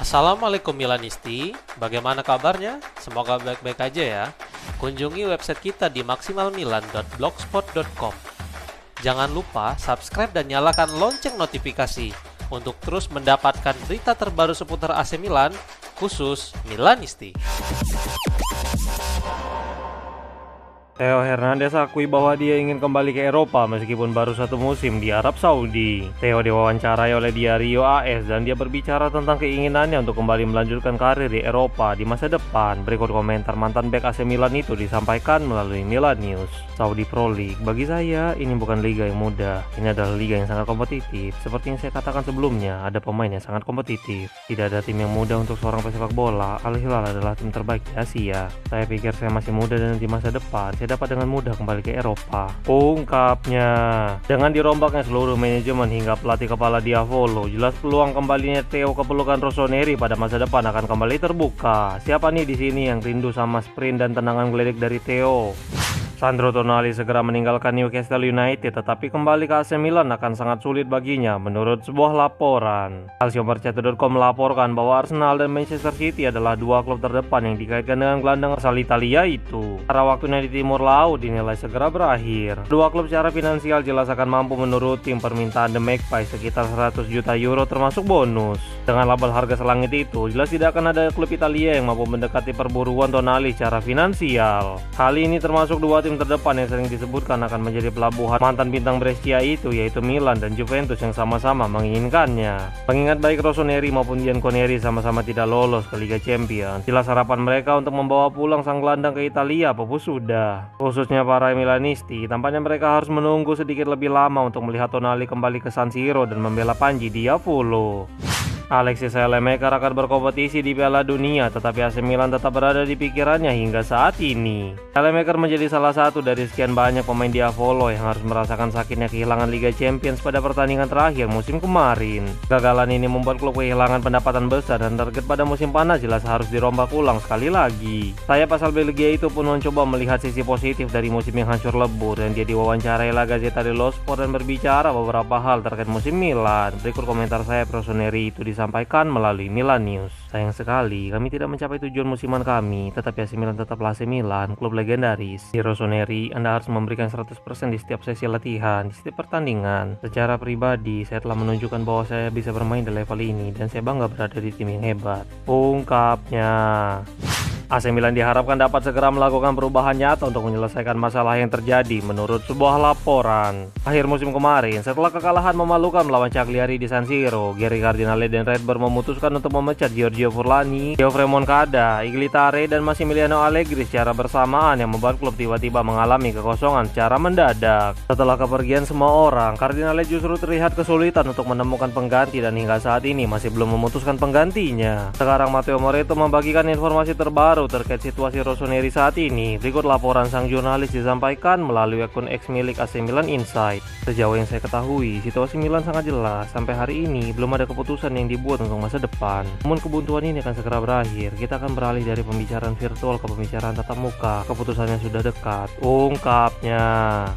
Assalamualaikum Milanisti, bagaimana kabarnya? Semoga baik-baik aja ya. Kunjungi website kita di maksimalmilan.blogspot.com. Jangan lupa subscribe dan nyalakan lonceng notifikasi untuk terus mendapatkan berita terbaru seputar AC Milan, khusus Milanisti. Theo Hernandez akui bahwa dia ingin kembali ke Eropa meskipun baru satu musim di Arab Saudi. Theo diwawancarai oleh Diario AS dan dia berbicara tentang keinginannya untuk kembali melanjutkan karir di Eropa di masa depan. Berikut komentar mantan bek AC Milan itu disampaikan melalui Milan News. Saudi Pro League, bagi saya ini bukan liga yang mudah. Ini adalah liga yang sangat kompetitif. Seperti yang saya katakan sebelumnya, ada pemain yang sangat kompetitif. Tidak ada tim yang mudah untuk seorang pesepak bola. Al Hilal adalah tim terbaik di Asia. Saya pikir saya masih muda dan di masa depan saya dapat dengan mudah kembali ke Eropa, ungkapnya. Dengan dirombaknya seluruh manajemen hingga pelatih kepala Diavolo, jelas peluang kembalinya Theo ke pelukan Rossoneri pada masa depan akan kembali terbuka. Siapa nih di sini yang rindu sama sprint dan tendangan geledek dari Theo? Sandro Tonali segera meninggalkan Newcastle United, tetapi kembali ke AC Milan akan sangat sulit baginya menurut sebuah laporan. Calciomercato.com melaporkan bahwa Arsenal dan Manchester City adalah dua klub terdepan yang dikaitkan dengan gelandang asal Italia itu. Karena waktunya di Timur Laut dinilai segera berakhir. Dua klub secara finansial jelas akan mampu menuruti permintaan The Magpies sekitar 100 juta euro termasuk bonus. Dengan label harga selangit itu, jelas tidak akan ada klub Italia yang mampu mendekati perburuan Tonali secara finansial. Hal ini termasuk dua tim terdepan yang sering disebutkan akan menjadi pelabuhan mantan bintang Brescia itu, yaitu Milan dan Juventus yang sama-sama menginginkannya. Mengingat baik Rossoneri maupun Bianconeri sama-sama tidak lolos ke Liga Champions, jelas harapan mereka untuk membawa pulang sang gelandang ke Italia pupus sudah. Khususnya para Milanisti, tampaknya mereka harus menunggu sedikit lebih lama untuk melihat Tonali kembali ke San Siro dan membela Panji Diavolo. Alexis Saelemaekers akan berkompetisi di Piala Dunia, tetapi AC Milan tetap berada di pikirannya hingga saat ini. Saelemaekers menjadi salah satu dari sekian banyak pemain Diavolo yang harus merasakan sakitnya kehilangan Liga Champions pada pertandingan terakhir musim kemarin. Gagalan ini membuat klub kehilangan pendapatan besar dan target pada musim panas jelas harus dirombak ulang sekali lagi. Saya pasal Belgia itu pun mencoba melihat sisi positif dari musim yang hancur lebur, dan dia diwawancarai La Gazzetta dello Sport dan berbicara beberapa hal terkait musim Milan. Berikut komentar saya Rossoneri itu disampaikan melalui Milan News. Sayang sekali kami tidak mencapai tujuan musiman kami, tetapi AC Milan tetaplah AC Milan, klub legendaris. Di Rossoneri, Anda harus memberikan 100% di setiap sesi latihan, di setiap pertandingan. Secara pribadi, saya telah menunjukkan bahwa saya bisa bermain di level ini dan saya bangga berada di tim yang hebat, ungkapnya. AC Milan diharapkan dapat segera melakukan perubahan nyata untuk menyelesaikan masalah yang terjadi menurut sebuah laporan. Akhir musim kemarin, setelah kekalahan memalukan melawan Cagliari di San Siro, Gary Cardinale dan Redbird memutuskan untuk memecat Giorgio Furlani, Geoffrey Moncada, Iglitare, dan Massimiliano Allegri secara bersamaan yang membuat klub tiba-tiba mengalami kekosongan secara mendadak. Setelah kepergian semua orang, Cardinale justru terlihat kesulitan untuk menemukan pengganti dan hingga saat ini masih belum memutuskan penggantinya. Sekarang Matteo Moretto membagikan informasi terbaru terkait situasi Rossoneri saat ini. Berikut laporan sang jurnalis disampaikan melalui akun X milik AC Milan Insight. Sejauh yang saya ketahui, situasi Milan sangat jelas. Sampai hari ini belum ada keputusan yang dibuat untuk masa depan. Namun kebuntuan ini akan segera berakhir. Kita akan beralih dari pembicaraan virtual ke pembicaraan tatap muka. Keputusannya sudah dekat, ungkapnya.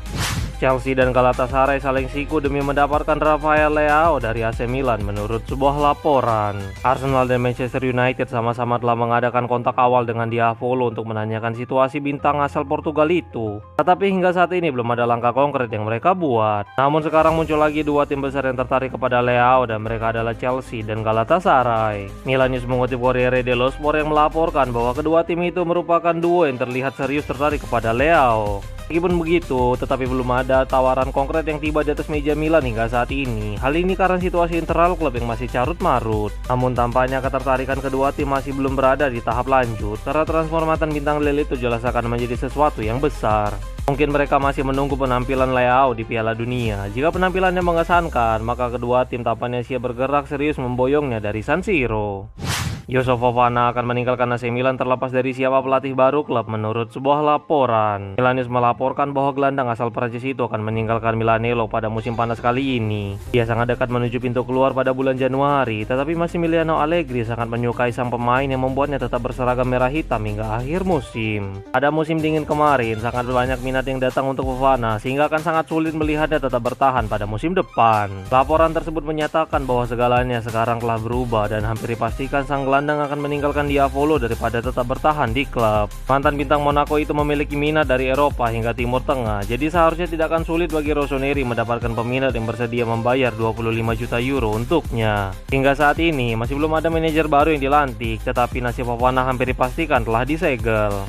Chelsea dan Galatasaray saling siku demi mendapatkan Rafael Leao dari AC Milan menurut sebuah laporan. Arsenal dan Manchester United sama-sama telah mengadakan kontak awal dengan Diavolo untuk menanyakan situasi bintang asal Portugal itu. Tetapi hingga saat ini belum ada langkah konkret yang mereka buat. Namun sekarang muncul lagi dua tim besar yang tertarik kepada Leao, dan mereka adalah Chelsea dan Galatasaray. Milan News mengutip Corriere dello Sport yang melaporkan bahwa kedua tim itu merupakan duo yang terlihat serius tertarik kepada Leao. Meskipun begitu, tetapi belum ada tawaran konkret yang tiba di atas meja Milan hingga saat ini. Hal ini karena situasi internal klub yang masih carut marut. Namun tampaknya ketertarikan kedua tim masih belum berada di tahap lanjut, karena transfer mantan bintang Lille itu jelas akan menjadi sesuatu yang besar. Mungkin mereka masih menunggu penampilan Leao di Piala Dunia. Jika penampilannya mengesankan, maka kedua tim tampaknya siap bergerak serius memboyongnya dari San Siro. Yusuf Fofana akan meninggalkan AC Milan terlepas dari siapa pelatih baru klub menurut sebuah laporan. Milan News melaporkan bahwa gelandang asal Prancis itu akan meninggalkan Milanello pada musim panas kali ini. Dia sangat dekat menuju pintu keluar pada bulan Januari, tetapi Massimiliano Allegri sangat menyukai sang pemain yang membuatnya tetap berseragam merah hitam hingga akhir musim. Pada musim dingin kemarin, sangat banyak minat yang datang untuk Fofana sehingga akan sangat sulit melihatnya tetap bertahan pada musim depan. Laporan tersebut menyatakan bahwa segalanya sekarang telah berubah dan hampir dipastikan sang gelandang akan meninggalkan Diavolo daripada tetap bertahan di klub. Mantan bintang Monaco itu memiliki minat dari Eropa hingga Timur Tengah, jadi seharusnya tidak akan sulit bagi Rossoneri mendapatkan peminat yang bersedia membayar 25 juta euro untuknya. Hingga saat ini masih belum ada manajer baru yang dilantik, tetapi nasib Fofana hampir dipastikan telah disegel.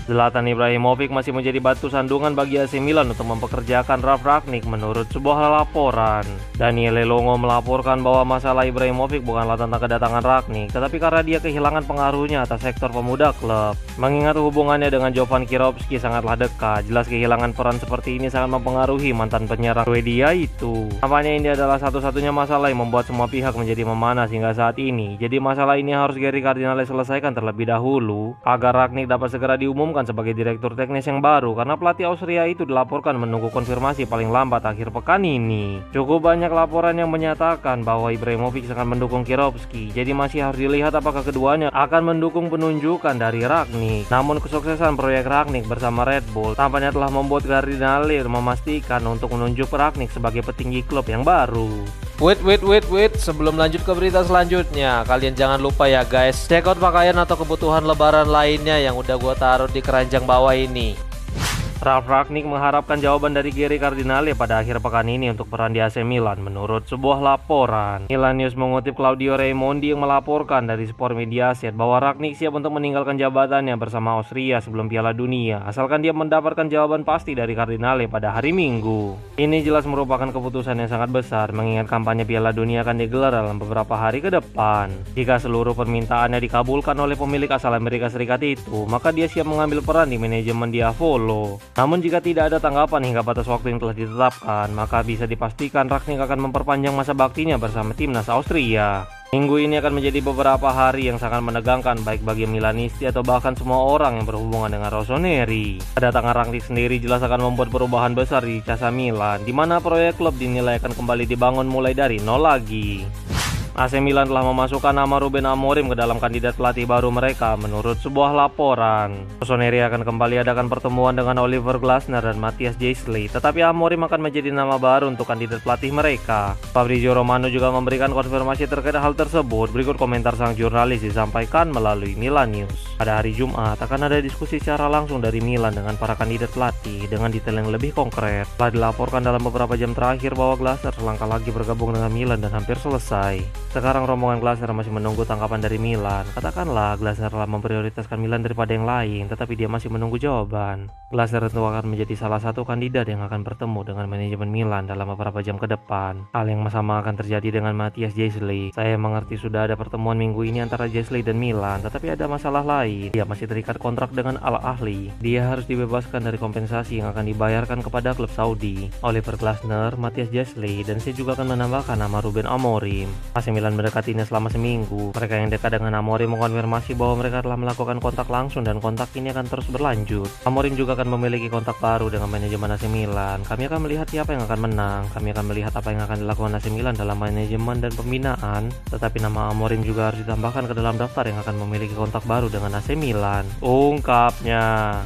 Zlatan Ibrahimovic masih menjadi batu sandungan bagi AC Milan untuk mempekerjakan Ralf Rangnick menurut sebuah laporan. Daniele Longo melaporkan bahwa masalah Ibrahimovic bukanlah tentang kedatangan Rangnick, tetapi karena dia kehilangan pengaruhnya atas sektor pemuda klub. Mengingat hubungannya dengan Jovan Kirovski sangatlah dekat, jelas kehilangan peran seperti ini sangat mempengaruhi mantan penyerang Swedia itu. Nampaknya ini adalah satu-satunya masalah yang membuat semua pihak menjadi memanas hingga saat ini. Jadi masalah ini harus Gary Cardinale selesaikan terlebih dahulu agar Rangnick dapat segera diumumkan sebagai direktur teknis yang baru, karena pelatih Austria itu dilaporkan menunggu konfirmasi paling lambat akhir pekan ini. Cukup banyak laporan yang menyatakan bahwa Ibrahimovic akan mendukung Kirovski, jadi masih harus dilihat apakah keduanya akan mendukung penunjukan dari Rangnick. Namun kesuksesan proyek Rangnick bersama Red Bull tampaknya telah membuat Cardinale memastikan untuk menunjuk Rangnick sebagai petinggi klub yang baru. Wait, sebelum lanjut ke berita selanjutnya, kalian jangan lupa ya guys, check out pakaian atau kebutuhan lebaran lainnya yang udah gua taruh di keranjang bawah ini. Ralf Rangnick mengharapkan jawaban dari Gary Cardinale pada akhir pekan ini untuk peran di AC Milan menurut sebuah laporan. Milan News mengutip Claudio Raimondi yang melaporkan dari Sport Mediaset bahwa Rangnick siap untuk meninggalkan jabatannya bersama Austria sebelum Piala Dunia, asalkan dia mendapatkan jawaban pasti dari Cardinale pada hari Minggu. Ini jelas merupakan keputusan yang sangat besar mengingat kampanye Piala Dunia akan digelar dalam beberapa hari ke depan. Jika seluruh permintaannya dikabulkan oleh pemilik asal Amerika Serikat itu, maka dia siap mengambil peran di manajemen Diavolo. Namun jika tidak ada tanggapan hingga batas waktu yang telah ditetapkan, maka bisa dipastikan Rangnick akan memperpanjang masa baktinya bersama timnas Austria. Minggu ini akan menjadi beberapa hari yang sangat menegangkan baik bagi Milanisti atau bahkan semua orang yang berhubungan dengan Rossoneri. Kedatangan Rangnick sendiri jelas akan membuat perubahan besar di casa Milan, di mana proyek klub dinilai akan kembali dibangun mulai dari nol lagi. AC Milan telah memasukkan nama Ruben Amorim ke dalam kandidat pelatih baru mereka menurut sebuah laporan. Rossoneri akan kembali adakan pertemuan dengan Oliver Glasner dan Matthias Gisli, tetapi Amorim akan menjadi nama baru untuk kandidat pelatih mereka. Fabrizio Romano juga memberikan konfirmasi terkait hal tersebut. Berikut komentar sang jurnalis disampaikan melalui Milan News. Pada hari Jumat akan ada diskusi secara langsung dari Milan dengan para kandidat pelatih dengan detail yang lebih konkret. Telah dilaporkan dalam beberapa jam terakhir bahwa Glasner selangkah lagi bergabung dengan Milan dan hampir selesai. Sekarang rombongan Glasner masih menunggu tanggapan dari Milan. Katakanlah Glasner telah memprioritaskan Milan daripada yang lain, tetapi dia masih menunggu jawaban. Glasner tentu akan menjadi salah satu kandidat yang akan bertemu dengan manajemen Milan dalam beberapa jam ke depan. Hal yang sama akan terjadi dengan Matthias Gisli. Saya mengerti sudah ada pertemuan minggu ini antara Gisli dan Milan, tetapi ada masalah lain. Dia masih terikat kontrak dengan Al Ahly. Dia harus dibebaskan dari kompensasi yang akan dibayarkan kepada klub Saudi. Oliver Glasner, Matthias Gisli, dan saya juga akan menambahkan nama Ruben Amorim. Milan mendekatinya selama seminggu. Mereka yang dekat dengan Amorim mengonfirmasi bahwa mereka telah melakukan kontak langsung dan kontak ini akan terus berlanjut. Amorim juga akan memiliki kontak baru dengan manajemen AC Milan. Kami akan melihat siapa yang akan menang. Kami akan melihat apa yang akan dilakukan AC Milan dalam manajemen dan pembinaan. Tetapi nama Amorim juga harus ditambahkan ke dalam daftar yang akan memiliki kontak baru dengan AC Milan, ungkapnya.